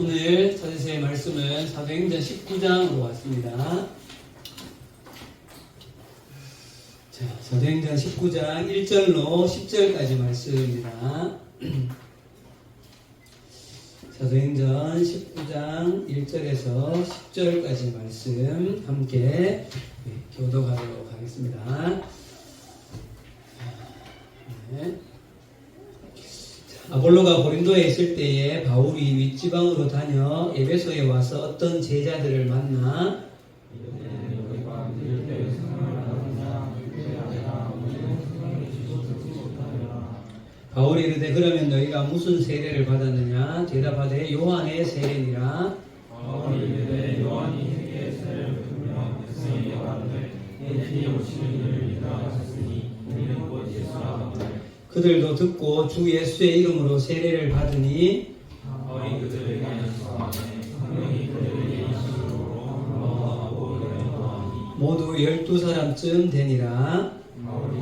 오늘 찾으실 말씀은 사도행전 19장으로 왔습니다. 자, 사도행전 19장 1절로 10절까지 말씀입니다. 사도행전 19장 1절에서 10절까지 말씀 함께 교독하도록 하겠습니다. 네. 아볼로가 고린도에 있을 때에 바울이 윗지방으로 다녀 에베소에 와서 어떤 제자들을 만나 바울이 이르되 그러면 너희가 무슨 세례를 받았느냐? 대답하되 요한의 세례니라. 바울이 이르되 요한이 세례의 세례를 분명 백성에게 가르되 내 뒤에 오시는 이를 믿으라 하셨으니 이는 곧 예수라. 그들도 듣고 주 예수의 이름으로 세례를 받으니 바울이 그들에게 말하되 성령이 그들에게 이름으로 넘어가고 이르노니 모두 12사람쯤 되니라. 바울이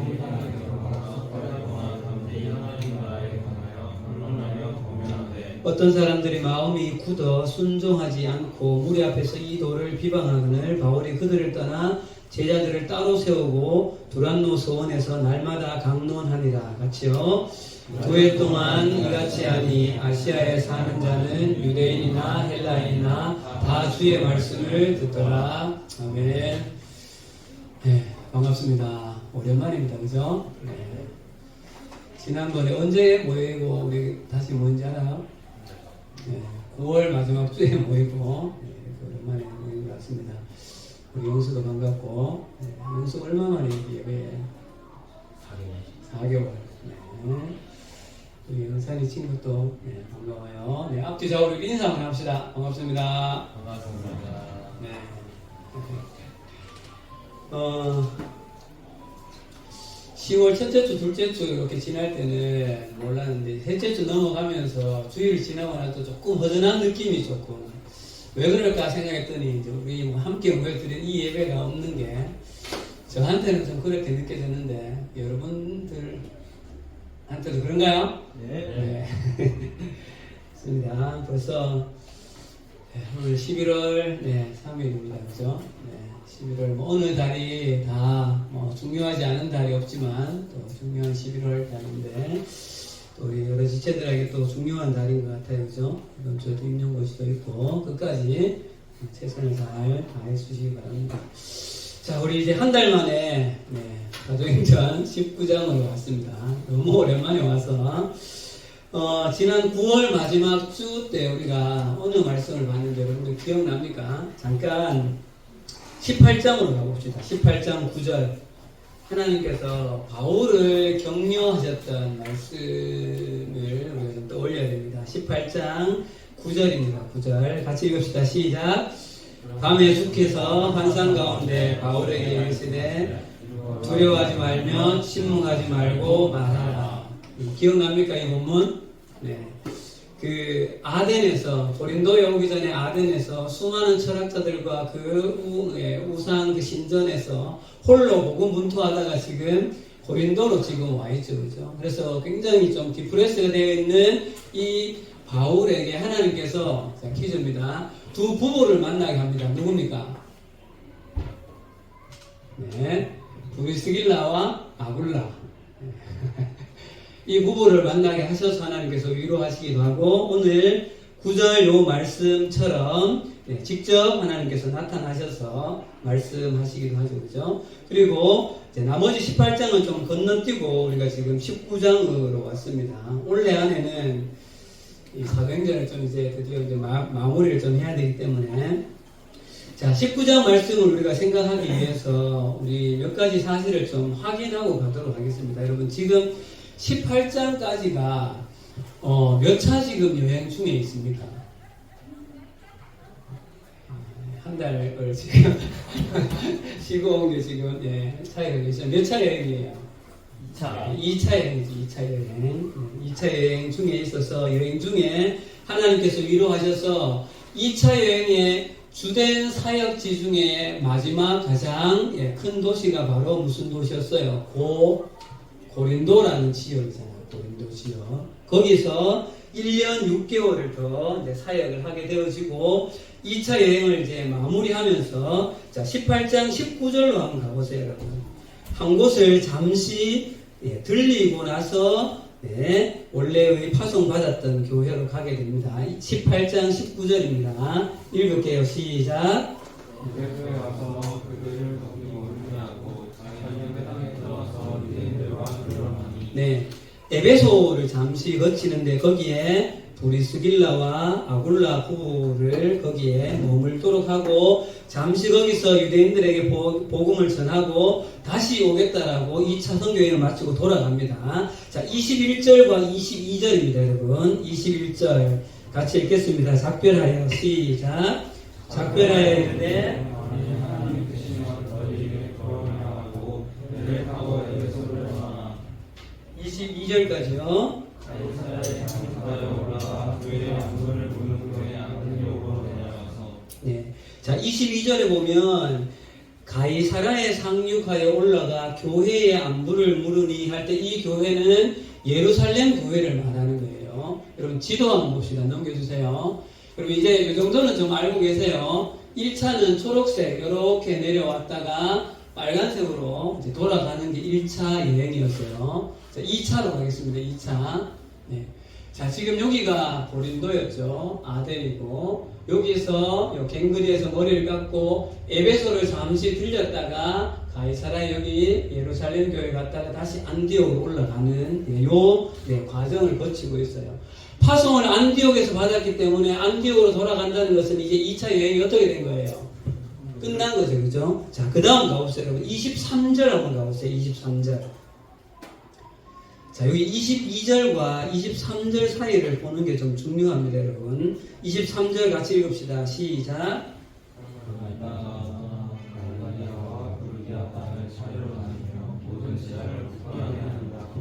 어떤 사람들이 마음이 굳어 순종하지 않고 무리 앞에서 이 도를 비방하거늘 바울이 그들을 떠나 제자들을 따로 세우고 두란노 서원에서 날마다 강론하니라. 같이요. 9일 동안 이같이 하니 아시아에 사는 자는 유대인이나 헬라인이나 다 주의 말씀을 듣더라. 아멘. 네, 반갑습니다. 오랜만입니다. 그죠? 네. 지난번에 언제 모이고 우리 다시 모인지 알아요? 네, 9월 마지막 주에 모이고 오랜만에 모인 것 같습니다. 우리 영수도 반갑고 영수 얼마 만에 예배에 4개월. 네. 우리 영산이 친구도 반가워요. 네, 앞뒤 좌우로 인사 한번 합시다. 반갑습니다. 반갑습니다. 네. 10월 첫째 주, 둘째 주 이렇게 지날 때는 몰랐는데 셋째 주 넘어가면서 주일을 지나고 나서 조금 허전한 느낌이 조금 왜 그럴까 생각했더니 이제 우리 뭐 함께 모여드린 이 예배가 없는 게 저한테는 좀 그렇게 느껴졌는데 여러분들한테도 그런가요? 네. 좋습니다. 벌써 오늘 11월 3일입니다. 그죠? 11월 어느 달이 다 뭐 중요하지 않은 달이 없지만 또 중요한 11월 달인데 또 우리 여러 지체들에게 또 중요한 달인 것 같아요. 그죠? 이번 주에도 임용고시도 있고 끝까지 최선을 잘 다해 주시기 바랍니다. 자, 우리 이제 한 달 만에 사도행전 19장으로 왔습니다. 너무 오랜만에 와서 지난 9월 마지막 주 때 우리가 어느 말씀을 봤는데 여러분들 기억납니까? 잠깐 18장으로 가봅시다. 18장 9절. 하나님께서 바울을 격려하셨던 말씀을 우리가 좀 떠올려야 됩니다. 18장 9절입니다. 9절. 같이 읽읍시다. 시작. 밤에 주께서 환상 가운데 바울에게 이르시되 두려워하지 말며 침묵하지 말고 말하라. 기억납니까? 이 본문? 네. 그 아덴에서 고린도에 오기 전에 아덴에서 수많은 철학자들과 그 우상 그 신전에서 홀로 고군분투하다가 지금 고린도로 지금 와 있죠, 그죠? 그래서 굉장히 좀 디프레스가 되어 있는 이 바울에게 하나님께서 자, 퀴즈입니다. 두 부부를 만나게 합니다. 누굽니까? 네, 브리스길라와 아굴라. 이 부부를 만나게 하셔서 하나님께서 위로하시기도 하고 오늘 9절 요 말씀처럼 직접 하나님께서 나타나셔서 말씀하시기도 하죠. 그죠? 그리고 이제 나머지 18장은 좀 건너뛰고 우리가 지금 19장으로 왔습니다. 올해 안에는 이 사도행전을 좀 이제 드디어 이제 마무리를 좀 해야 되기 때문에 자, 19장 말씀을 우리가 생각하기 위해서 우리 몇 가지 사실을 좀 확인하고 가도록 하겠습니다. 여러분 지금 18장까지가 몇 차 지금 여행 중에 있습니까? 한 달을 지금 쉬고 온 게 지금 차이가 계시죠. 몇 차 여행이에요? 2차 여행이죠. 2차 여행. 2차 여행 중에 있어서 여행 중에 하나님께서 위로하셔서 2차 여행의 주된 사역지 중에 마지막 가장 큰 도시가 바로 무슨 도시였어요? 고린도라는 지역이잖아요. 고린도 지역. 거기서 1년 6개월을 더 이제 사역을 하게 되어지고 2차 여행을 이제 마무리하면서 자 18장 19절로 한번 가보세요, 여러분. 한 곳을 잠시 들리고 나서 원래의 파송받았던 교회로 가게 됩니다. 18장 19절입니다. 읽을게요. 시작. 에베소에 와서 그들을 거기 머물게 하고 자기의 땅에 들어와서 유대인들과 교류하니. 네, 에베소를 잠시 거치는데 거기에 브리스길라와 아굴라 부부를 거기에 머물도록 하고 잠시 거기서 유대인들에게 복음을 전하고 다시 오겠다라고 2차 선교여행을 마치고 돌아갑니다. 자, 21절과 22절입니다, 여러분. 21절 같이 읽겠습니다. 작별하여 시작. 작별하여 이르되 하나님 계신 너희에게 걸어나가고 배를 타고 에베소를 떠나 22절까지요. 가이사랴에 바다에 올라가 교회의 안부를 묻는 교회 안티오크로 내려가서. 네. 자, 22절에 보면 가이사랴에 상륙하여 올라가 교회의 안부를 물으니 할 때 이 교회는 예루살렘 교회를 말하는 거예요. 여러분 지도 한번 봅시다. 넘겨주세요. 여러분 이제 이 정도는 좀 알고 계세요. 1차는 초록색 이렇게 내려왔다가 빨간색으로 이제 돌아가는 게 1차 여행이었어요. 자, 2차로 가겠습니다. 2차. 네. 자, 지금 여기가 고린도였죠. 아덴이고 여기서 요 갱그리에서 머리를 깎고 에베소를 잠시 들렸다가 가이사랴 여기 예루살렘 교회 갔다가 다시 안디옥으로 올라가는 요 과정을 거치고 있어요. 파송을 안디옥에서 받았기 때문에 안디옥으로 돌아간다는 것은 이제 2차 여행이 어떻게 된 거예요? 끝난 거죠. 그죠? 자, 그 다음 가봅시다. 여러분 23절 한번 가보세요. 23절. 자, 여기 22절과 23절 사이를 보는 게 좀 중요합니다, 여러분. 23절 같이 읽읍시다. 시작.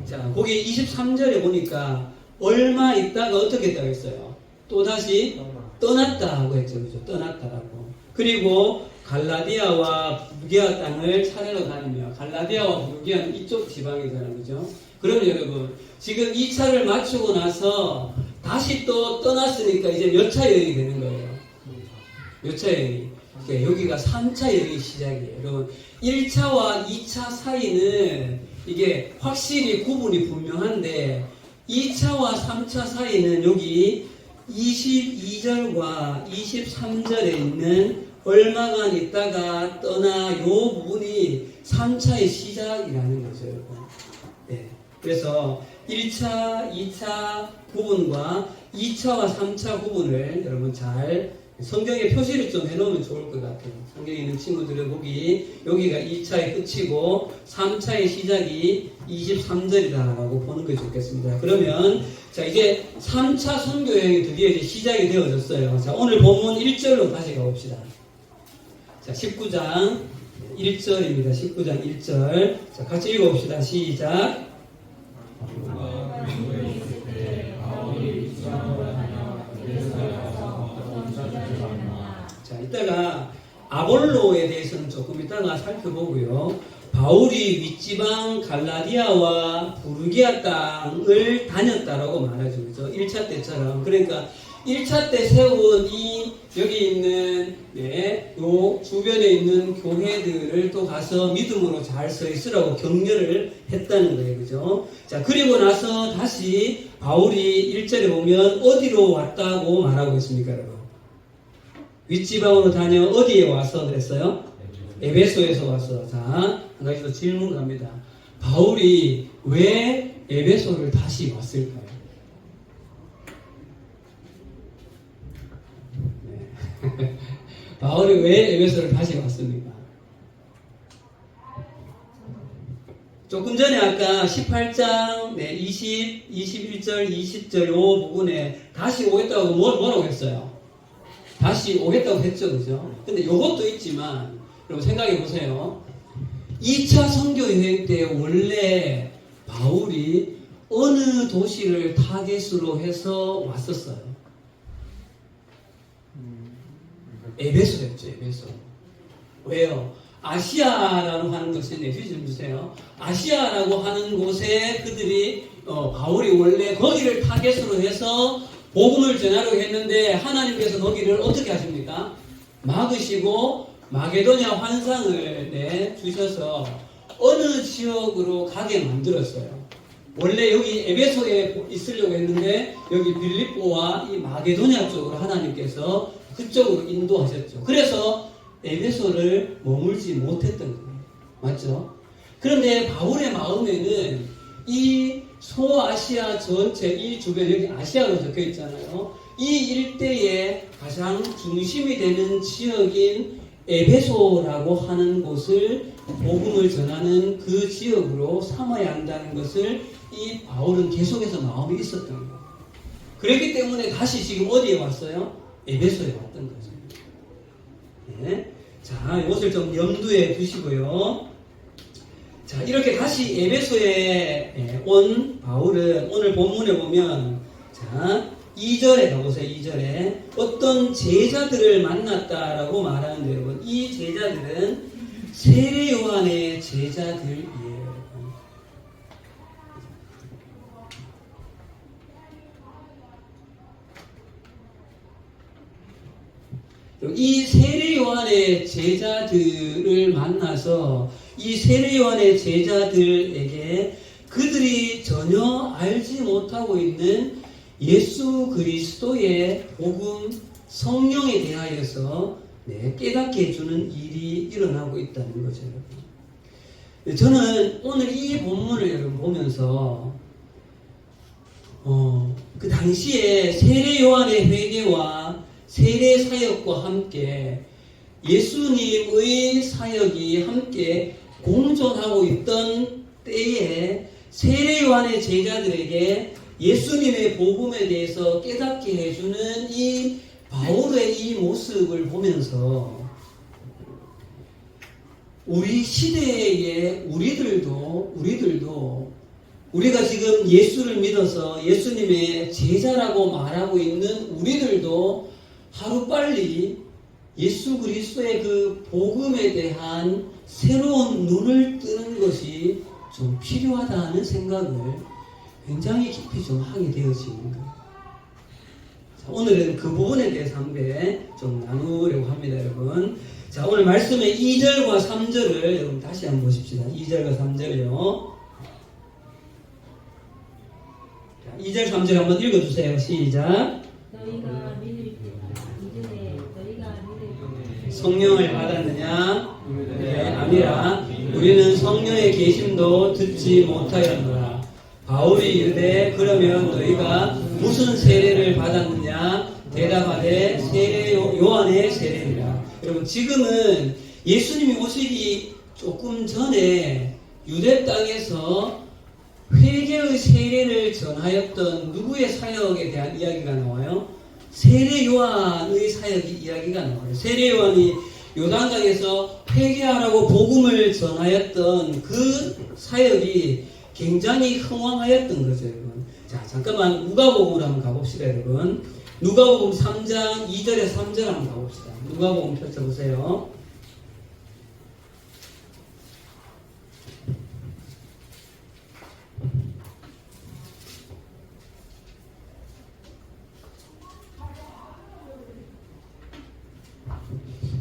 자, 거기 23절에 보니까 얼마 있다가 어떻게 했다고 했어요? 또다시 떠났다 하고 했죠. 그죠? 떠났다라고. 그리고 갈라디아와 부르기아 땅을 차례로 다니며 갈라디아와 부르기아는 이쪽 지방이잖아요. 그죠? 그러면 여러분 지금 2차를 마치고 나서 다시 또 떠났으니까 이제 몇 차 여행이 되는 거예요? 몇 차 여행이? 그러니까 여기가 3차 여행이 시작이에요. 여러분 1차와 2차 사이는 이게 확실히 구분이 분명한데 2차와 3차 사이는 여기 22절과 23절에 있는 얼마간 있다가 떠나 요 부분이 3차의 시작이라는 거죠, 여러분. 네. 그래서 1차, 2차 구분과 2차와 3차 구분을 여러분 잘 성경에 표시를 좀 해놓으면 좋을 것 같아요. 성경에 있는 친구들은 여기가 2차의 끝이고 3차의 시작이 23절이다라고 보는 게 좋겠습니다. 그러면 자 이제 3차 선교여행이 드디어 이제 시작이 되어졌어요. 자 오늘 본문 1절로 다시 가봅시다. 자 19장 1절입니다. 19장 1절. 자 같이 읽어봅시다. 시작. 자, 이따가 아볼로에 대해서는 조금 이따가 살펴보고요. 바울이 윗지방 갈라디아와 부르기아 땅을 다녔다라고 말하죠. 그죠? 1차 때처럼. 그러니까 1차 때 세운 이 여기 있는 요 주변에 있는 교회들을 또 가서 믿음으로 잘 서 있으라고 격려를 했다는 거예요. 그죠? 자, 그리고 나서 다시 바울이 1절에 보면 어디로 왔다고 말하고 있습니까, 여러분? 윗지방으로 다녀 어디에 와서 그랬어요? 에베소에서 와서. 자, 한 가지 더 질문 갑니다. 바울이 왜 에베소를 다시 왔을까요? 네. 바울이 왜 에베소를 다시 왔습니까? 조금 전에 아까 18장 20, 21절, 20절 요 부분에 다시 오겠다고 뭐라고 했어요? 다시 오겠다고 했죠. 그죠? 근데 요것도 있지만 여러분 생각해 보세요. 2차 선교 여행 때 원래 바울이 어느 도시를 타겟으로 해서 왔었어요? 에베소였죠. 에베소. 왜요? 아시아라고 하는 것은 좀 주세요. 아시아라고 하는 곳에 그들이 바울이 원래 거기를 타겟으로 해서 복음을 전하려고 했는데 하나님께서 거기를 어떻게 하십니까? 막으시고 마게도냐 환상을 주셔서 어느 지역으로 가게 만들었어요. 원래 여기 에베소에 있으려고 했는데 여기 빌립보와 이 마게도냐 쪽으로 하나님께서 그쪽으로 인도하셨죠. 그래서 에베소를 머물지 못했던 거예요. 맞죠? 그런데 바울의 마음에는 이 소아시아 전체 이 주변 여기 아시아로 적혀 있잖아요. 이 일대의 가장 중심이 되는 지역인 에베소라고 하는 곳을 복음을 전하는 그 지역으로 삼아야 한다는 것을 이 바울은 계속해서 마음이 있었던 거예요. 그렇기 때문에 다시 지금 어디에 왔어요? 에베소에 왔던 거죠. 네. 자, 이것을 좀 염두에 두시고요. 자, 이렇게 다시 에베소에 온 바울은 오늘 본문에 보면, 자, 2절에 가보세요. 2절에 어떤 제자들을 만났다라고 말하는데, 여러분, 이 제자들은 세례 요한의 제자들이에요. 이 세례 요한의 제자들을 만나서 이 세례 요한의 제자들에게 그들이 전혀 알지 못하고 있는 예수 그리스도의 복음 성령에 대하여서 깨닫게 해주는 일이 일어나고 있다는 거죠. 저는 오늘 이 본문을 여러분 보면서 그 당시에 세례 요한의 회개와 세례 사역과 함께 예수님의 사역이 함께 공존하고 있던 때에 세례 요한의 제자들에게 예수님의 복음에 대해서 깨닫게 해주는 이 바울의 이 모습을 보면서 우리 시대의 우리들도 우리가 지금 예수를 믿어서 예수님의 제자라고 말하고 있는 우리들도 하루빨리 예수 그리스도의 그 복음에 대한 새로운 눈을 뜨는 것이 좀 필요하다는 생각을 굉장히 깊이 좀 하게 되어지는 거예요. 자, 오늘은 그 부분에 대해서 한번 좀 나누려고 합니다, 여러분. 자, 오늘 말씀의 2절과 3절을 여러분 다시 한번 보십시다. 2절과 3절이요. 2절, 3절 한번 읽어주세요. 시작. 성령을 받았느냐? 네, 아니라 우리는 성령의 계심도 듣지 못하였노라. 바울이 이르되 그러면 너희가 무슨 세례를 받았느냐? 대답하되 세례 요한의 세례니라. 여러분, 지금은 예수님이 오시기 조금 전에 유대 땅에서 회개의 세례를 전하였던 누구의 사역에 대한 이야기가 나와요? 세례 요한의 사역이 이야기가 나와요. 세례 요한이 요단강에서 회개하라고 복음을 전하였던 그 사역이 굉장히 흥왕하였던 거죠, 여러분. 자, 잠깐만 누가복음으로 한번 가봅시다, 여러분. 누가복음 3장 2절에 3절 한번 가봅시다. 누가복음 펼쳐보세요.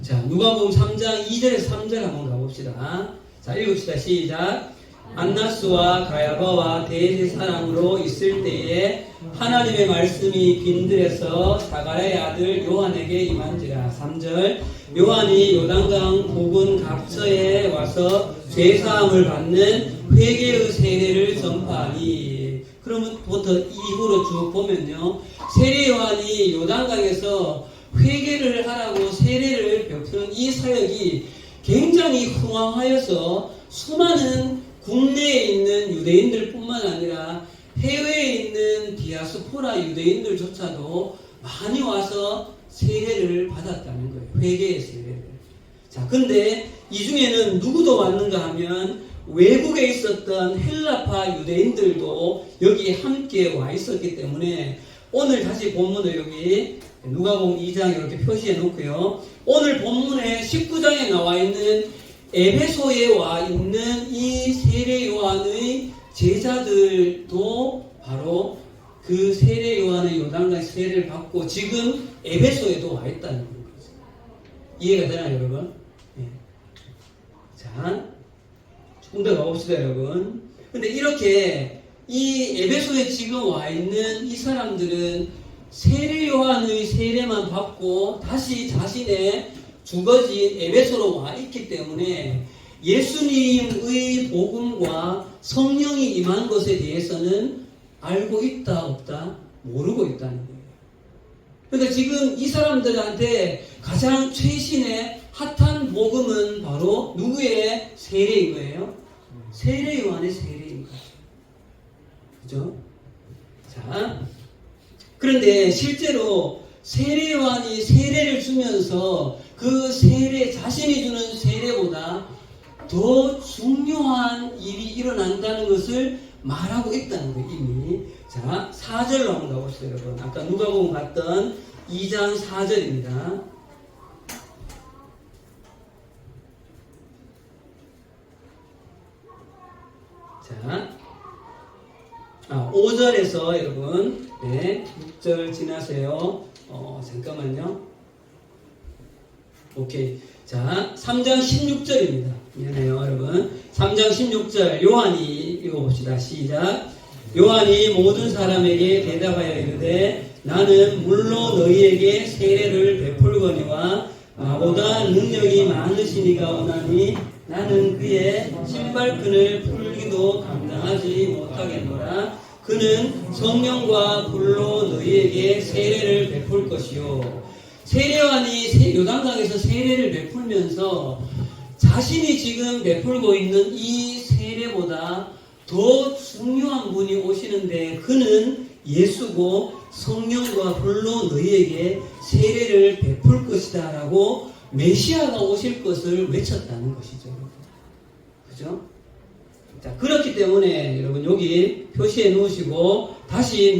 자, 누가복음 3장 2절에서 3절 한번 가봅시다. 자, 읽읍시다. 시작. 안나스와 가야바와 대제사장으로 있을 때에 하나님의 말씀이 빈들에서 사가랴의 아들 요한에게 임한지라. 3절. 요한이 요단강 부근 각처에 와서 죄사함을 받는 회개의 세례를 전파하니. 그러면부터 이후로 쭉 보면요, 세례 요한이 요단강에서 회개를 하라고 세례를 베푸는 이 사역이 굉장히 흥왕하여서 수많은 국내에 있는 유대인들 뿐만 아니라 해외에 있는 디아스포라 유대인들조차도 많이 와서 세례를 받았다는 거예요. 회개의 세례를. 자, 근데 이 중에는 누구도 왔는가 하면 외국에 있었던 헬라파 유대인들도 여기 함께 와 있었기 때문에 오늘 다시 본문을 여기 누가복음 2장 이렇게 표시해 놓고요. 오늘 본문의 19장에 나와 있는 에베소에 와 있는 이 세례 요한의 제자들도 바로 그 세례 요한의 요단강 세례를 받고 지금 에베소에도 와 있다는 거죠. 이해가 되나요, 여러분? 네. 자, 조금 더 가봅시다, 여러분. 근데 이렇게 이 에베소에 지금 와 있는 이 사람들은 세례 요한의 세례만 받고 다시 자신의 주거지인 에베소로 와 있기 때문에 예수님의 복음과 성령이 임한 것에 대해서는 알고 있다 없다 모르고 있다는 거예요. 그러니까 지금 이 사람들한테 가장 최신의 핫한 복음은 바로 누구의 세례인 거예요? 세례 요한의 세례인 거죠. 그죠? 자, 그런데 실제로 세례 요한이 세례를 주면서 그 세례, 자신이 주는 세례보다 더 중요한 일이 일어난다는 것을 말하고 있다는 거예요, 이미. 자, 4절로 한번 가봅시다, 여러분. 아까 누가복음 봤던 2장 4절입니다. 자, 5절에서 여러분, 네, 6절 지나세요. 잠깐만요. 오케이. 자, 3장 16절입니다. 미안해요, 여러분. 3장 16절, 요한이 읽어봅시다. 시작. 요한이 모든 사람에게 대답하여 이르되 나는 물로 너희에게 세례를 베풀거니와 나보다 능력이 많으시니가 오나니 나는 그의 신발끈을 풀기도 감당하지 못하겠노라. 그는 성령과 불로 너희에게 세례를 베풀 것이요. 세례요한이 요단강에서 세례를 베풀면서 자신이 지금 베풀고 있는 이 세례보다 더 중요한 분이 오시는데 그는 예수고 성령과 불로 너희에게 세례를 베풀 것이다 라고 메시아가 오실 것을 외쳤다는 것이죠. 그죠? 자, 그렇기 때문에 여러분 여기 표시해 놓으시고 다시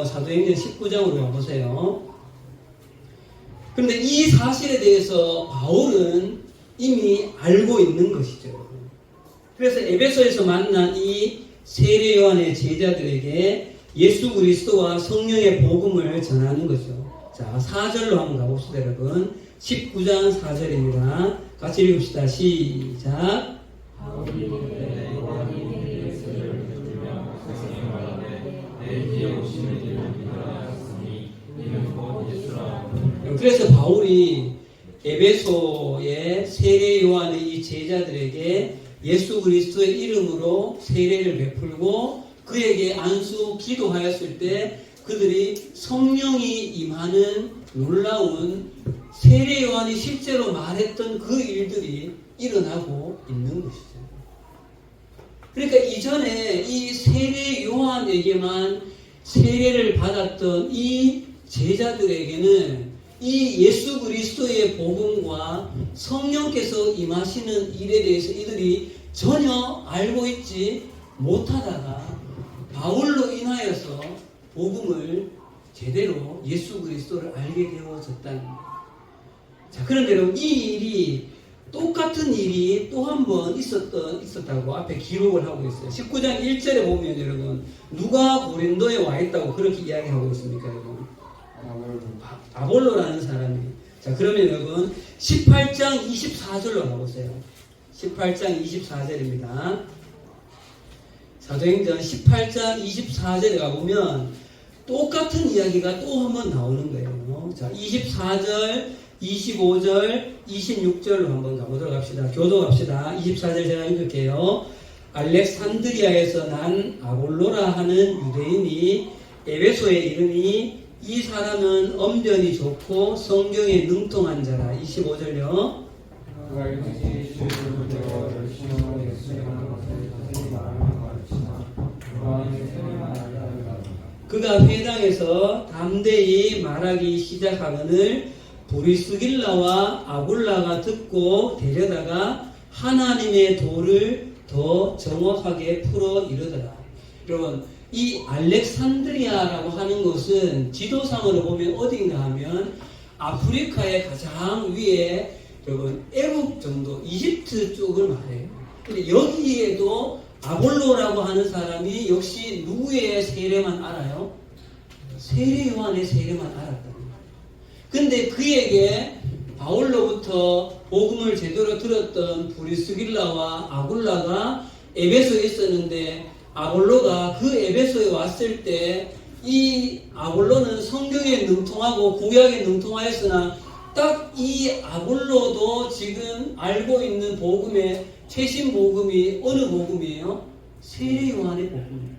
사도행전 19장으로 가보세요. 그런데 이 사실에 대해서 바울은 이미 알고 있는 것이죠. 그래서 에베소에서 만난 이 세례 요한의 제자들에게 예수 그리스도와 성령의 복음을 전하는 거죠. 자, 4절로 한번 가봅시다, 여러분. 19장 4절입니다. 같이 읽읍시다. 시작. 그래서 바울이 에베소의 세례 요한의 이 제자들에게 예수 그리스도의 이름으로 세례를 베풀고 그에게 안수 기도하였을 때 그들이 성령이 임하는 놀라운 세례 요한이 실제로 말했던 그 일들이 일어나고 있는 것이죠. 그러니까 이전에 이 세례 요한에게만 세례를 받았던 이 제자들에게는 이 예수 그리스도의 복음과 성령께서 임하시는 일에 대해서 이들이 전혀 알고 있지 못하다가 바울로 인하여서 복음을 제대로 예수 그리스도를 알게 되어졌다는 거예요. 자, 그런데 여러분 이 일이 똑같은 일이 또 한 번 있었다고 앞에 기록을 하고 있어요. 19장 1절에 보면 여러분 누가 고린도에 와 있다고 그렇게 이야기하고 있습니까, 여러분? 아볼로라는 사람이. 자, 그러면 여러분 18장 24절로 가보세요. 18장 24절입니다. 사도행전 18장 24절에 가보면 똑같은 이야기가 또 한 번 나오는 거예요. 자, 24절, 25절, 26절로 한번 가보도록 합시다. 교도합시다. 24절 제가 읽을게요. 알렉산드리아에서 난 아볼로라 하는 유대인이 에베소에 이르니 이 사람은 언변이 좋고 성경에 능통한 자라. 25절요. 그가 회당에서 담대히 말하기 시작하거늘 브리스길라와 아굴라가 듣고 데려다가 하나님의 도를 더 정확하게 풀어 이르더라. 여러분 이 알렉산드리아라고 하는 것은 지도상으로 보면 어딘가 하면 아프리카의 가장 위에 여러분 애굽 정도 이집트 쪽을 말해요. 근데 여기에도 아볼로라고 하는 사람이 역시 누구의 세례만 알아요? 세례 요한의 세례만 알았다는 거예요. 근데 그에게 바울로부터 복음을 제대로 들었던 브리스길라와 아굴라가 에베소에 있었는데, 아볼로가 그 에베소에 왔을 때 이 아볼로는 성경에 능통하고 구약에 능통하였으나 딱 이 아볼로도 지금 알고 있는 복음의 최신 복음이 어느 복음이에요? 세례 요한의 복음이에요.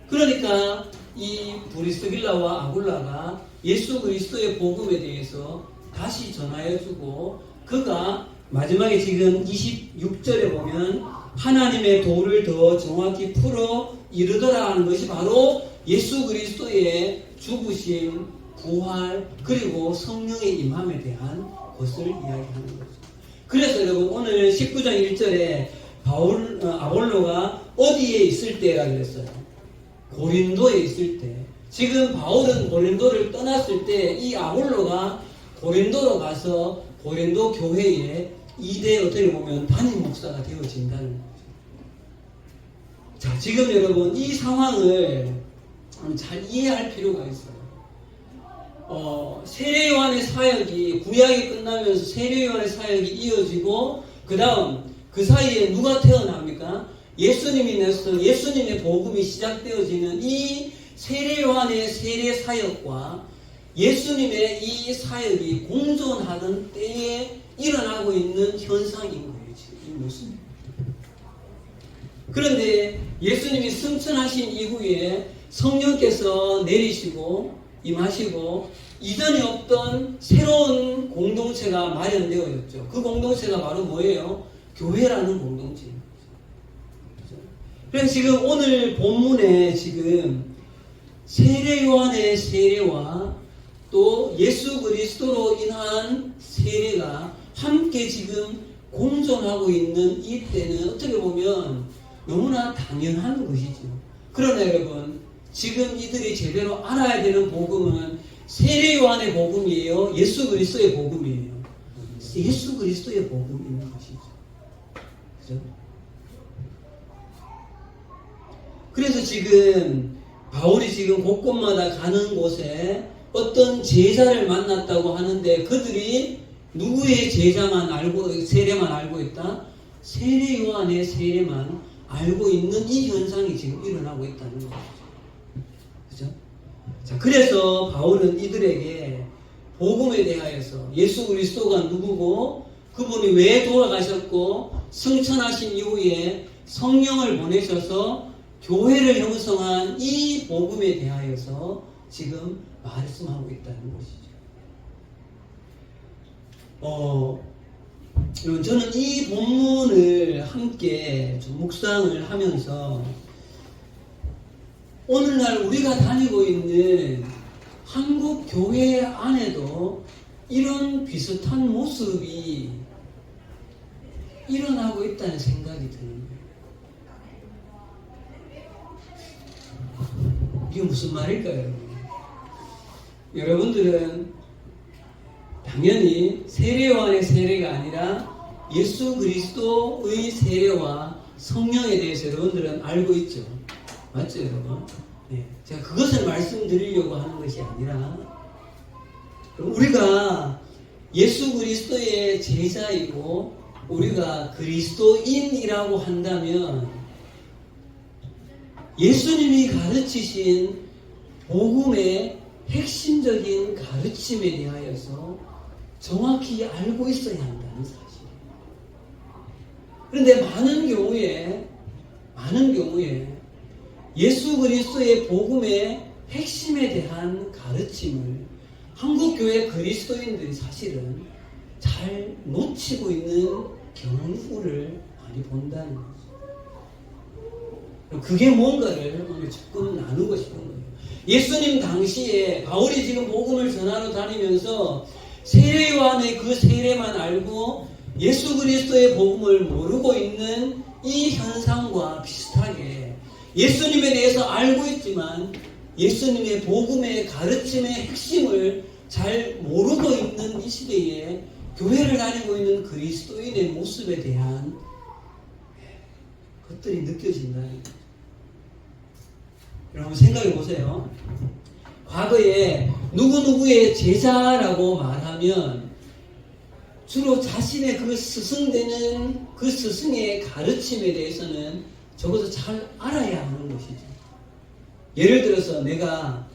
그러니까 이 브리스길라와 아굴라가 예수 그리스도의 복음에 대해서 다시 전하여주고, 그가 마지막에 지금 26절에 보면 하나님의 도를 더 정확히 풀어 이르더라 하는 것이 바로 예수 그리스도의 죽으심, 부활, 그리고 성령의 임함에 대한 것을 이야기하는 거죠. 그래서 여러분 오늘 19장 1절에 아볼로가 어디에 있을 때라 그랬어요? 고린도에 있을 때. 지금 바울은 고린도를 떠났을 때 이 아볼로가 고린도로 가서 고린도 교회에 2대 어떻게 보면 담임 목사가 되어진다는 거죠. 자, 지금 여러분 이 상황을 잘 이해할 필요가 있어요. 세례 요한의 사역이 구약이 끝나면서 세례 요한의 사역이 이어지고, 그 다음 그 사이에 누가 태어납니까? 예수님이 내서 예수님의 복음이 시작되어지는 이 세례 요한의 세례 사역과 예수님의 이 사역이 공존하던 때에 일어나고 있는 현상인 거예요. 지금 이 모습. 그런데 예수님이 승천하신 이후에 성령께서 내리시고 임하시고 이전에 없던 새로운 공동체가 마련되어졌죠. 그 공동체가 바로 뭐예요? 교회라는 공동체입니다. 그래서 지금 오늘 본문에 지금 세례 요한의 세례와 또 예수 그리스도로 인한 세례가 함께 지금 공존하고 있는 이때는 어떻게 보면 너무나 당연한 것이죠. 그러나 여러분, 지금 이들이 제대로 알아야 되는 복음은 세례 요한의 복음이에요? 예수 그리스도의 복음이에요? 예수 그리스도의 복음인 것이죠. 그죠? 그래서 지금 바울이 지금 곳곳마다 가는 곳에 어떤 제자를 만났다고 하는데, 그들이 누구의 제자만 알고, 세례만 알고 있다? 세례 요한의 세례만 알고 있는 이 현상이 지금 일어나고 있다는 거죠. 그죠? 자, 그래서 바울은 이들에게 복음에 대하여서 예수 그리스도가 누구고, 그분이 왜 돌아가셨고, 승천하신 이후에 성령을 보내셔서 교회를 형성한 이 복음에 대하여서 지금 말씀하고 있다는 것이죠. 저는 이 본문을 함께 좀 묵상을 하면서 오늘날 우리가 다니고 있는 한국 교회 안에도 이런 비슷한 모습이 일어나고 있다는 생각이 드는 거예요. 이게 무슨 말일까요? 여러분들은 당연히 세례 요한의 세례가 아니라 예수 그리스도의 세례와 성령에 대해서 여러분들은 알고 있죠. 맞죠, 여러분? 네. 제가 그것을 말씀드리려고 하는 것이 아니라, 우리가 예수 그리스도의 제자이고 우리가 그리스도인이라고 한다면 예수님이 가르치신 복음의 핵심적인 가르침에 대하여서 정확히 알고 있어야 한다는 사실이에요. 그런데 많은 경우에 예수 그리스도의 복음의 핵심에 대한 가르침을 한국교회 그리스도인들이 사실은 잘 놓치고 있는 경우를 많이 본다는 거죠. 그게 뭔가를 오늘 조금 나누고 싶은 거예요. 예수님 당시에 바울이 지금 복음을 전하러 다니면서 세례 요한의 그 세례만 알고 예수 그리스도의 복음을 모르고 있는 이 현상과 비슷하게 예수님에 대해서 알고 있지만 예수님의 복음의 가르침의 핵심을 잘 모르고 있는 이 시대에 교회를 다니고 있는 그리스도인의 모습에 대한 그것들이 느껴진다는 거예요. 여러분 생각해 보세요. 과거에 누구누구의 제자라고 말하면 주로 자신의 그 스승되는 그 스승의 가르침에 대해서는 적어도 잘 알아야 하는 것이죠. 예를 들어서 내가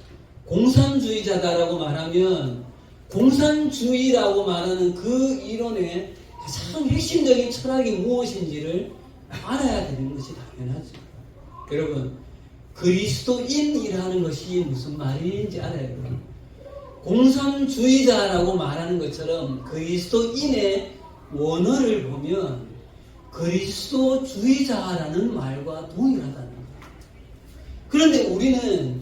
공산주의자다라고 말하면 공산주의라고 말하는 그 이론의 가장 핵심적인 철학이 무엇인지를 알아야 되는 것이 당연하죠. 여러분, 그리스도인이라는 것이 무슨 말인지 알아야 돼요. 공산주의자라고 말하는 것처럼 그리스도인의 원어를 보면 그리스도주의자라는 말과 동일하다는 거예요. 그런데 우리는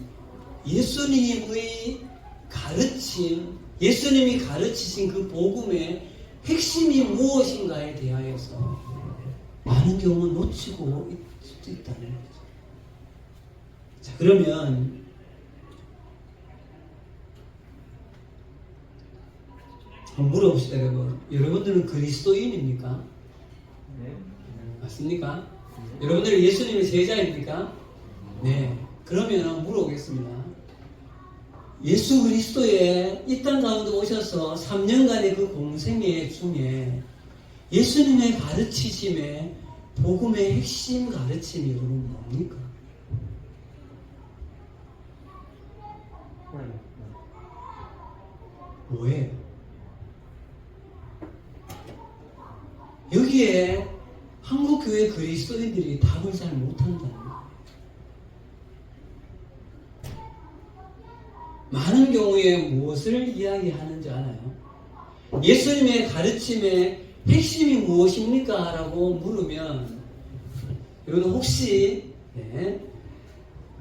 예수님의 가르침, 예수님이 가르치신 그 복음의 핵심이 무엇인가에 대하여서 많은 경우 놓치고 있다는 거죠. 자, 그러면 한번 물어봅시다, 여러분. 여러분들은 그리스도인입니까? 네. 맞습니까? 여러분들은 예수님의 제자입니까? 네. 그러면 물어보겠습니다. 예수 그리스도의 이 땅 가운데 오셔서 3년간의 그 공생애 중에 예수님의 가르치심에 복음의 핵심 가르침이 여러분 뭡니까? 뭐예요? 여기에 한국교회 그리스도인들이 답을 잘 못한다는 거예요. 많은 경우에 무엇을 이야기하는지 알아요? 예수님의 가르침의 핵심이 무엇입니까? 라고 물으면 여러분 혹시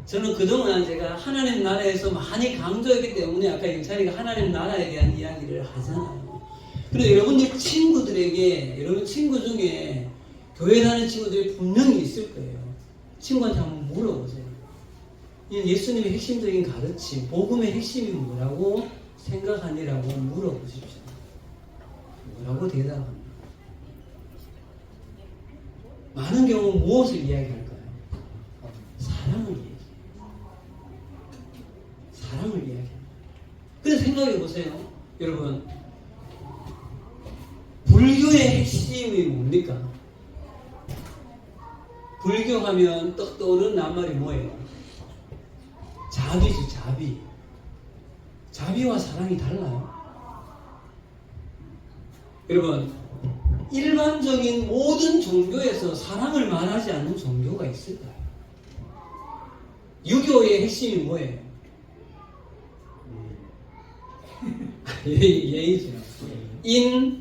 저는 그동안 제가 하나님 나라에서 많이 강조했기 때문에 아까 영찬이가 하나님 나라에 대한 이야기를 하잖아요. 그런데 여러분들 친구들에게 여러분 친구 중에 교회 다니는 친구들이 분명히 있을 거예요. 친구한테 한번 물어보세요. 예수님의 핵심적인 가르침, 복음의 핵심이 뭐라고 생각하니라고 물어보십시오. 뭐라고 대답합니다. 많은 경우 무엇을 이야기할까요? 사랑을 이야기해요. 사랑을 이야기해요. 그래서 생각해 보세요. 여러분, 불교의 핵심이 뭡니까? 불교하면 떡 떠오르는 낱말이 뭐예요? 자비죠, 자비. 자비와 사랑이 달라요. 여러분, 일반적인 모든 종교에서 사랑을 말하지 않는 종교가 있을까요? 유교의 핵심이 뭐예요? 예의죠. 인의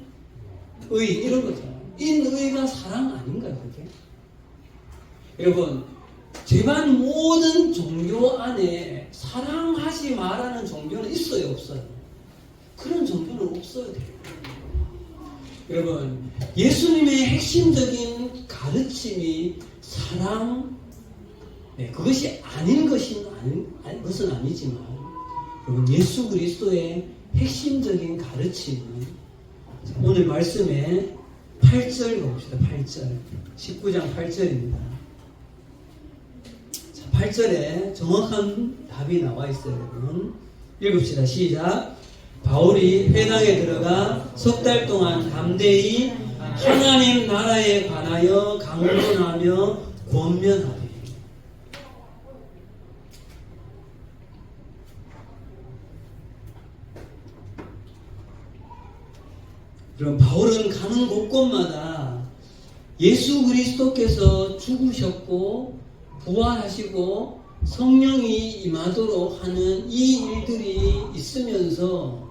이런 거잖아요. 인의가 사랑 아닌가요, 그게? 여러분, 제반 모든 종교 안에 사랑하지 말라는 종교는 있어요, 없어요? 그런 종교는 없어야 돼요. 여러분, 예수님의 핵심적인 가르침이 사랑, 그것이 아닌 것은 아니지만, 여러분, 예수 그리스도의 핵심적인 가르침은 오늘 말씀에 8절 봅시다. 8절. 19장 8절입니다. 8절에 정확한 답이 나와 있어요, 여러분. 읽읍시다. 시작. 바울이 회당에 들어가 석 달 동안 담대히 하나님 나라에 관하여 강론하며 권면하되. 그럼 바울은 가는 곳곳마다 예수 그리스도께서 죽으셨고 부활하시고 성령이 임하도록 하는 이 일들이 있으면서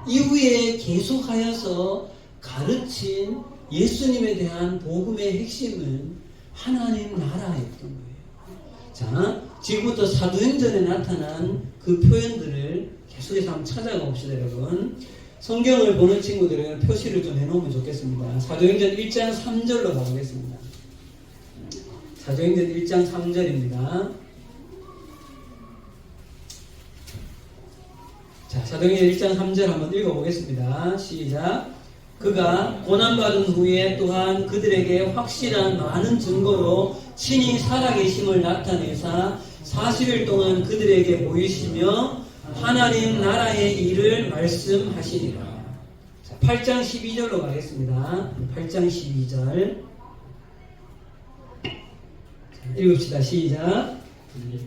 이후에 계속하여서 가르친 예수님에 대한 복음의 핵심은 하나님 나라였던 거예요. 자, 지금부터 사도행전에 나타난 그 표현들을 계속해서 한번 찾아가 봅시다, 여러분. 성경을 보는 친구들은 표시를 좀 해놓으면 좋겠습니다. 사도행전 1장 3절로 가보겠습니다. 사도행전 1장 3절입니다. 자, 사도행전 1장 3절 한번 읽어보겠습니다. 시작. 그가 고난받은 후에 또한 그들에게 확실한 많은 증거로 친히 살아계심을 나타내사 40일 동안 그들에게 보이시며 하나님 나라의 일을 말씀하시니라. 8장 12절로 가겠습니다. 8장 12절 읽읍시다. 시작.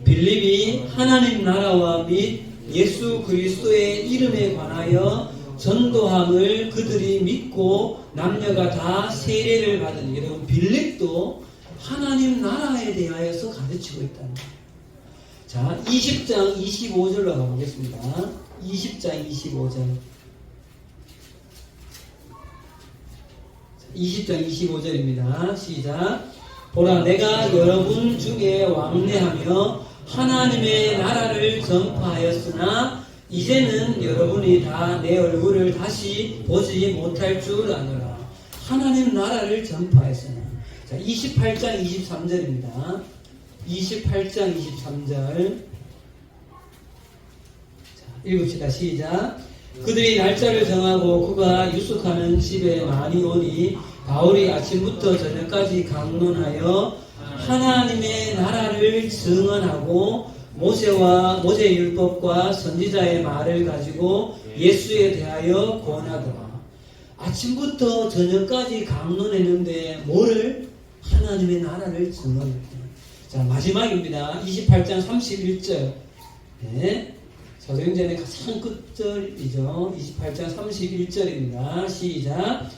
빌립이 하나님 나라와 및 예수 그리스도의 이름에 관하여 전도함을 그들이 믿고 남녀가 다 세례를 받은. 여러분 빌립도 하나님 나라에 대하여서 가르치고 있다는 거예요. 자, 20장 25절로 가보겠습니다. 20장 25절. 20장 25절입니다. 시작. 보라, 내가 여러분 중에 왕래하며 하나님의 나라를 전파하였으나 이제는 여러분이 다 내 얼굴을 다시 보지 못할 줄 아노라. 하나님 나라를 전파했으나. 자, 28장 23절입니다. 28장 23절. 자, 읽읍시다. 시작. 그들이 날짜를 정하고 그가 유숙하는 집에 많이 오니 바울이 아침부터 저녁까지 강론하여 하나님의 나라를 증언하고 모세의 율법과 선지자의 말을 가지고 예수에 대하여 권하더라. 아침부터 저녁까지 강론했는데 뭐를? 하나님의 나라를 증언했다. 자, 마지막입니다. 28장 31절. 네. 사도행전의 가장 끝절이죠. 28장 31절입니다. 시작.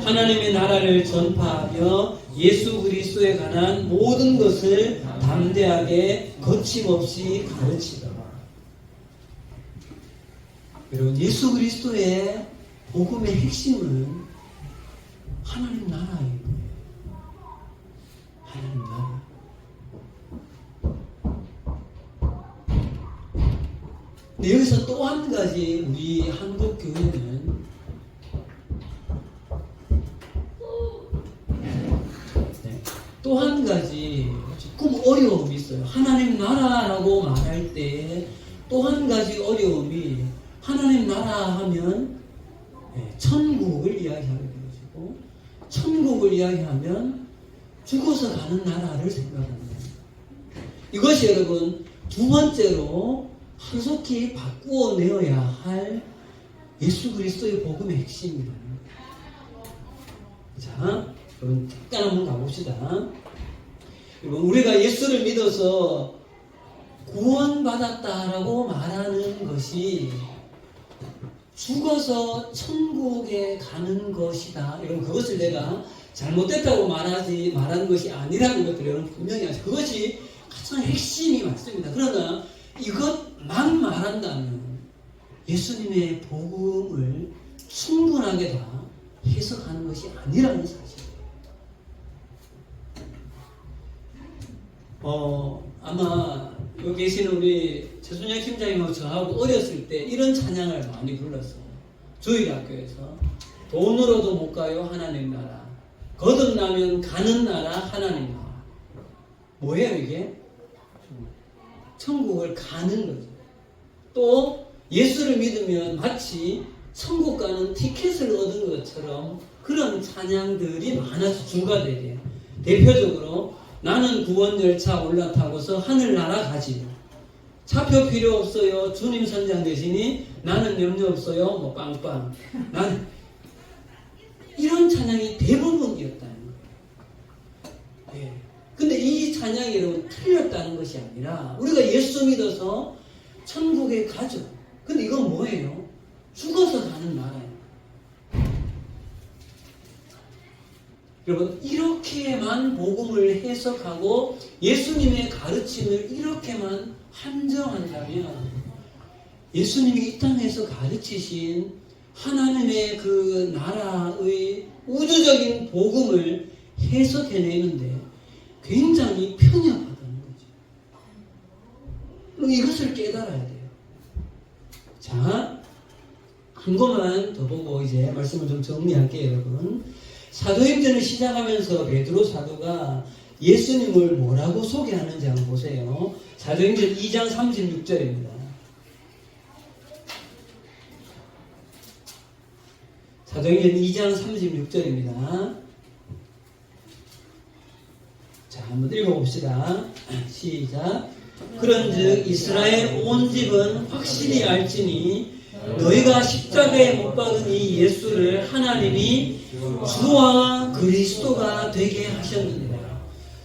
하나님의 나라를 전파하며 예수 그리스도에 관한 모든 것을 담대하게 거침없이 가르치더라. 여러분, 예수 그리스도의 복음의 핵심은 하나님 나라예요. 하나님 나라. 근데 여기서 또 한 가지 우리 한국 교회는 또 한 가지 조금 어려움이 있어요. 하나님 나라라고 말할 때 또 한 가지 어려움이 하나님 나라 하면 천국을 이야기하게 되어지고 천국을 이야기하면 죽어서 가는 나라를 생각합니다. 이것이 여러분 두 번째로 하속히 바꾸어내어야 할 예수 그리스도의 복음의 핵심입니다. 자, 여러분 잠깐 한번 가봅시다. 여러분, 우리가 예수를 믿어서 구원받았다라고 말하는 것이 죽어서 천국에 가는 것이다. 여러분, 그것을 내가 잘못됐다고 말하는 것이 아니라는 것들을 여러분 분명히 아시죠. 그것이 가장 핵심이 맞습니다. 그러나 이것만 말한다면 예수님의 복음을 충분하게 다 해석하는 것이 아니라는 사실이에요. 아마 여기 계시는 우리 최순영 팀장님하고 저하고 어렸을 때 이런 찬양을 많이 불렀어요. 저희 학교에서. 돈으로도 못 가요 하나님 나라, 거듭나면 가는 나라 하나님 나라. 뭐예요 이게? 천국을 가는 거죠. 또 예수를 믿으면 마치 천국 가는 티켓을 얻은 것처럼 그런 찬양들이 많아서 주가 되게. 대표적으로 나는 구원 열차 올라타고서 하늘나라 가지. 차표 필요 없어요. 주님 선장 되시니 나는 염려 없어요. 뭐 빵빵. 나는 이런 찬양이 대부분이었다는 거예요. 예. 근데 이 찬양이 여러분 틀렸다는 것이 아니라 우리가 예수 믿어서 천국에 가죠. 근데 이건 뭐예요? 죽어서 가는 나라예요. 여러분 이렇게만 복음을 해석하고 예수님의 가르침을 이렇게만 한정한다면 예수님이 이 땅에서 가르치신 하나님의 그 나라의 우주적인 복음을 해석해내는데 굉장히 편협하다는 거죠. 그럼 이것을 깨달아야 돼요. 자, 한 것만 더 보고 이제 말씀을 좀 정리할게요, 여러분. 사도행전을 시작하면서 베드로 사도가 예수님을 뭐라고 소개하는지 한번 보세요. 사도행전 2장 36절입니다. 사도행전 2장 36절입니다. 자, 한번 읽어봅시다. 시작. 그런즉 이스라엘 온 집은 확실히 알지니 너희가 십자가에 못 박은 이 예수를 하나님이 주와 그리스도가 되게 하셨느니라.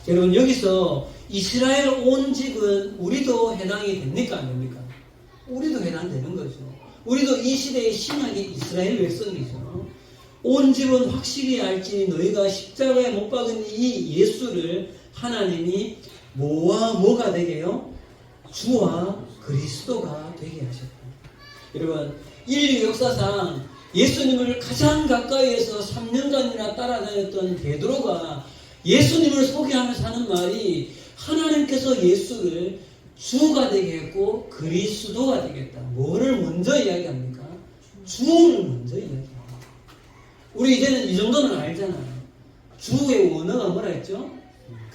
여러분, 여기서 이스라엘 온 집은 우리도 해당이 됩니까? 안 됩니까? 우리도 해당되는 거죠. 우리도 이 시대의 신약의 이스라엘 백성이죠. 온 집은 확실히 알지니 너희가 십자가에 못 박은 이 예수를 하나님이 뭐와 뭐가 되게요? 주와 그리스도가 되게 하셨다. 여러분, 인류 역사상 예수님을 가장 가까이에서 3년간이나 따라다녔던 베드로가 예수님을 소개하면서 하는 말이 하나님께서 예수를 주가 되게 했고 그리스도가 되겠다. 뭐를 먼저 이야기합니까? 주를 먼저 이야기합니다. 우리 이제는 이 정도는 알잖아요. 주의 원어가 뭐라 했죠?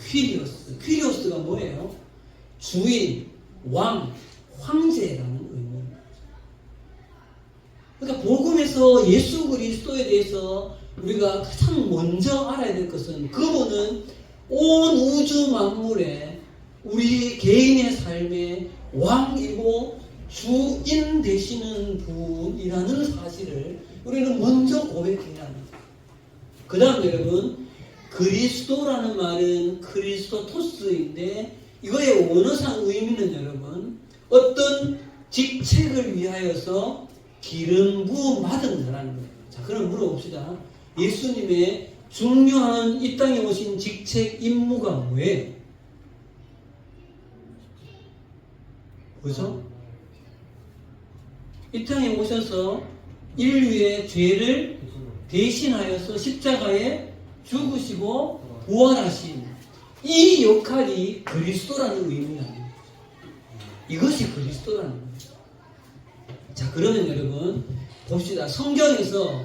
퀴리오스. 퀴리오스가 뭐예요? 주인, 왕, 황제라는 의미입니다. 그러니까 복음에서 예수 그리스도에 대해서 우리가 가장 먼저 알아야 될 것은 그분은 온 우주 만물에 우리 개인의 삶의 왕이고 주인 되시는 분이라는 사실을 우리는 먼저 고백해야 합니다. 그 다음 여러분, 그리스도라는 말은 크리스토토스인데 이거의 원어상 의미는 여러분 어떤 직책을 위하여서 기름 부음 받은 자라는 거예요. 자, 그럼 물어봅시다. 예수님의 중요한 이 땅에 오신 직책 임무가 뭐예요? 그죠? 이 땅에 오셔서 인류의 죄를 대신하여서 십자가에 죽으시고 부활하신 이 역할이 그리스도라는 의미입니다. 이것이 그리스도라는 거예요. 자, 그러면 여러분 봅시다. 성경에서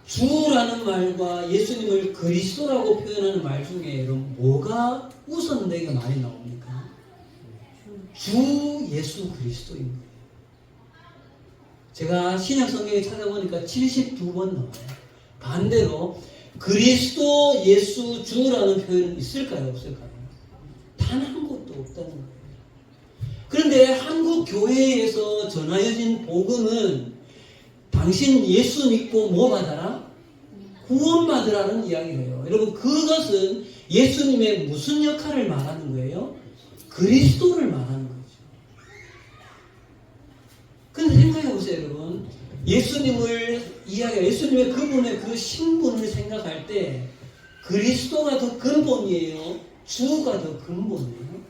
주라는 말과 예수님을 그리스도라고 표현하는 말 중에 여러분 뭐가 우선 내가 많이 나옵니까? 주 예수 그리스도인 거예요. 제가 신약 성경에 찾아보니까 72번 나와요. 반대로 그리스도 예수 주라는 표현은 있을까요? 없을까요? 단 한 곳도 없다는 거예요. 그런데 한국 교회에서 전하여진 복음은 당신 예수 믿고 뭐 받아라? 구원 받으라는 이야기를 해요. 여러분, 그것은 예수님의 무슨 역할을 말하는 거예요? 그리스도를 말하는 거죠. 근데 생각해 보세요, 여러분. 예수님의 그분의 그 신분을 생각할 때 그리스도가 더 근본이에요? 주가 더 근본이에요?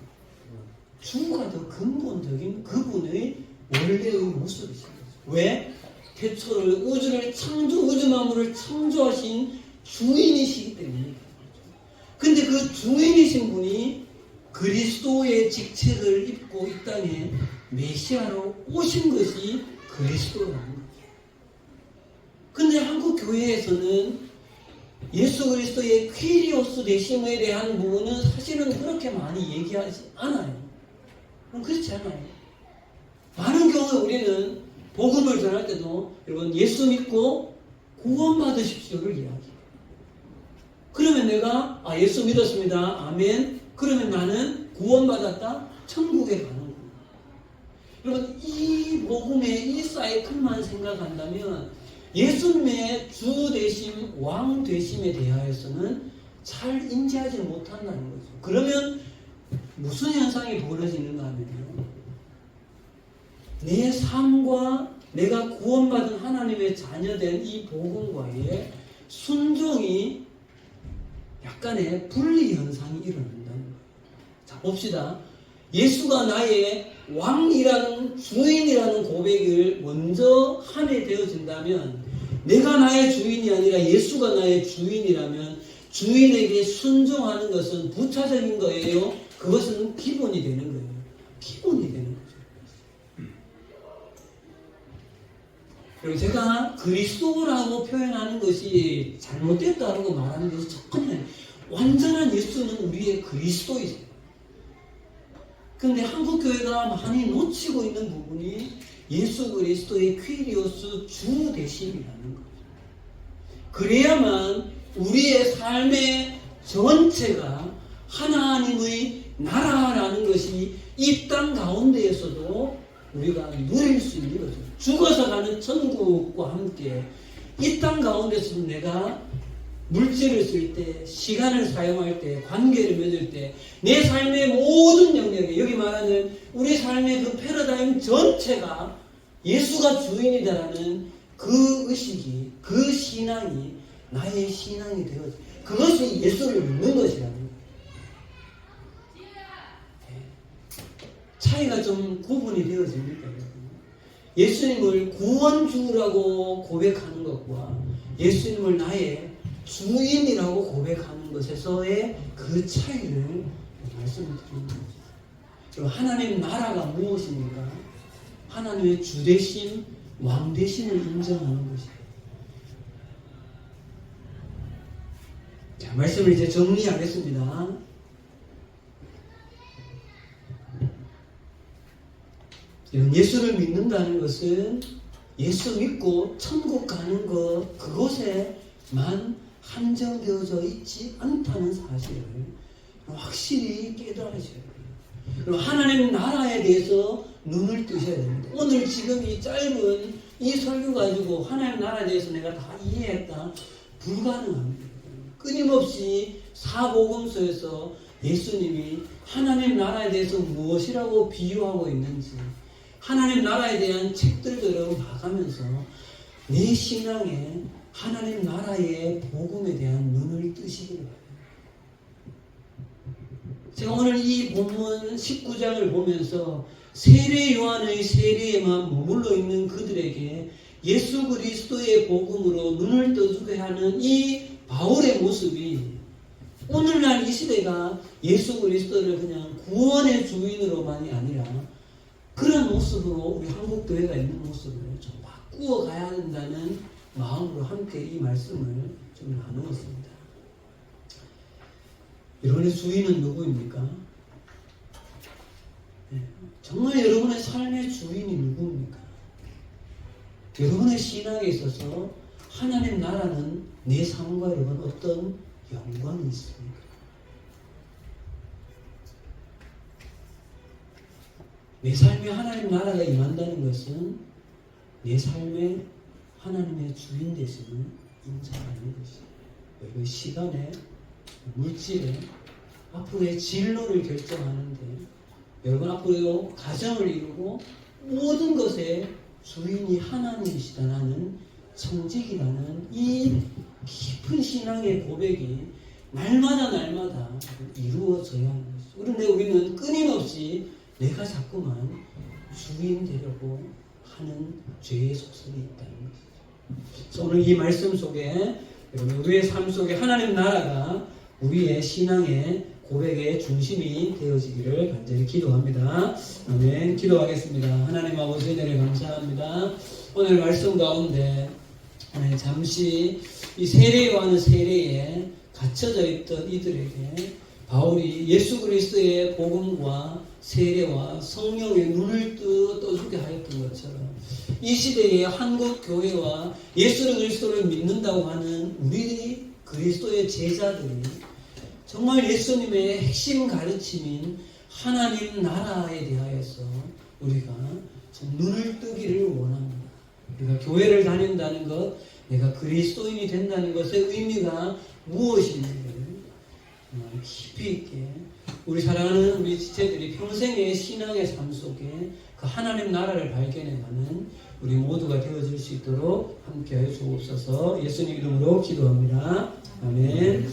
주가 더 근본적인 그분의 원래의 모습이신 거죠. 왜? 태초를 우주 만물을 창조하신 주인이시기 때문입니다. 근데 그 주인이신 분이 그리스도의 직책을 입고 이 땅에 메시아로 오신 것이 그리스도라는 거죠. 근데 한국 교회에서는 예수 그리스도의 퀴리오스 되심에 대한 부분은 사실은 그렇게 많이 얘기하지 않아요. 그렇지 않아요. 많은 경우 우리는 복음을 전할 때도 여러분 예수 믿고 구원 받으십시오를 이야기해요. 그러면 내가 예수 믿었습니다. 아멘. 그러면 나는 구원 받았다. 천국에 가는 거예요. 여러분 이 복음의 이 사이클만 생각한다면 예수님의 주 되심, 왕 되심에 대하여서는 잘 인지하지 못한다는 거죠. 그러면 무슨 현상이 벌어지는가 하면요. 내 삶과 내가 구원받은 하나님의 자녀된 이 복음과의 순종이 약간의 분리 현상이 일어난다는 거예요. 자, 봅시다. 예수가 나의 왕이라는 주인이라는 고백을 먼저 하게 되어진다면 내가 나의 주인이 아니라 예수가 나의 주인이라면 주인에게 순종하는 것은 부차적인 거예요. 그것은 기본이 되는 거예요. 기본이 되는 거죠. 그리고 제가 그리스도라고 표현하는 것이 잘못됐다고 말하는 것이 전혀 완전한 예수는 우리의 그리스도이세요. 그런데 한국교회가 많이 놓치고 있는 부분이 예수 그리스도의 퀴리오스 주 되심이라는 거죠. 그래야만 우리의 삶의 전체가 하나님의 나라라는 것이 이 땅 가운데에서도 우리가 누릴 수 있는 거죠. 죽어서 가는 천국과 함께 이 땅 가운데서도 내가 물질을 쓸 때, 시간을 사용할 때, 관계를 맺을 때, 내 삶의 모든 영역에, 여기 말하는 우리 삶의 그 패러다임 전체가 예수가 주인이다라는 그 의식이, 그 신앙이 나의 신앙이 되어져. 그것이 예수를 믿는 것이라는 거예요. 차이가 좀 구분이 되어집니까? 예수님을 구원주라고 고백하는 것과 예수님을 나의 주인이라고 고백하는 것에서의 그 차이를 말씀드리는 거죠. 하나님 나라가 무엇입니까? 하나님의 주대심, 왕대심을 인정하는 것이에요. 자, 말씀을 이제 정리하겠습니다. 예수를 믿는다는 것은 예수 믿고 천국 가는 것, 그곳에만 한정되어져 있지 않다는 사실을 확실히 깨달으셔야 돼요. 그리고 하나님 나라에 대해서 눈을 뜨셔야 됩니다. 오늘 지금 이 짧은 이 설교 가지고 하나님 나라에 대해서 내가 다 이해했다? 불가능합니다. 끊임없이 사복음서에서 예수님이 하나님 나라에 대해서 무엇이라고 비유하고 있는지 하나님 나라에 대한 책들도 여러분 봐가면서 내 신앙에 하나님 나라의 복음에 대한 눈을 뜨시기를 바랍니다. 제가 오늘 이 본문 19장을 보면서 세례 요한의 세례에만 머물러 있는 그들에게 예수 그리스도의 복음으로 눈을 떠주게 하는 이 바울의 모습이 오늘날 이 시대가 예수 그리스도를 그냥 구원의 주인으로만이 아니라 그런 모습으로 우리 한국 교회가 있는 모습을 좀 바꾸어 가야 한다는 마음으로 함께 이 말씀을 좀 나누었습니다. 여러분의 주인은 누구입니까? 네. 정말 여러분의 삶의 주인이 누구입니까? 여러분의 신앙에 있어서 하나님 나라는 내 삶과 여러분 어떤 연관이 있습니까? 내 삶에 하나님 나라가 임한다는 것은 내 삶에 하나님의 주인 되심을 인정하는 것이에요. 여러분 시간에, 물질에, 앞으로의 진로를 결정하는데 여러분 앞으로 가정을 이루고 모든 것에 주인이 하나님이시다라는 청직이라는 이 깊은 신앙의 고백이 날마다 이루어져야 하는 것이죠. 그런데 우리는 끊임없이 내가 자꾸만 주인 되려고 하는 죄의 속성이 있다는 것이죠. 그래서 오늘 이 말씀 속에 여러분 우리의 삶 속에 하나님 나라가 우리의 신앙의 고백의 중심이 되어지기를 간절히 기도합니다. 아멘. 기도하겠습니다. 하나님 아버지 은혜를 감사합니다. 오늘 말씀 가운데 잠시 이 세례 요한의 세례에 갇혀져 있던 이들에게 바울이 예수 그리스도의 복음과 세례와 성령의 눈을 떠주게 하였던 것처럼 이 시대의 한국 교회와 예수 그리스도를 믿는다고 하는 우리 그리스도의 제자들이 정말 예수님의 핵심 가르침인 하나님 나라에 대하여서 우리가 좀 눈을 뜨기를 원합니다. 우리가 교회를 다닌다는 것, 내가 그리스도인이 된다는 것의 의미가 무엇인지를 깊이 있게 우리 사랑하는 우리 지체들이 평생의 신앙의 삶 속에 그 하나님 나라를 발견해가는 우리 모두가 되어질 수 있도록 함께하여 주옵소서. 예수님 이름으로 기도합니다. 아멘.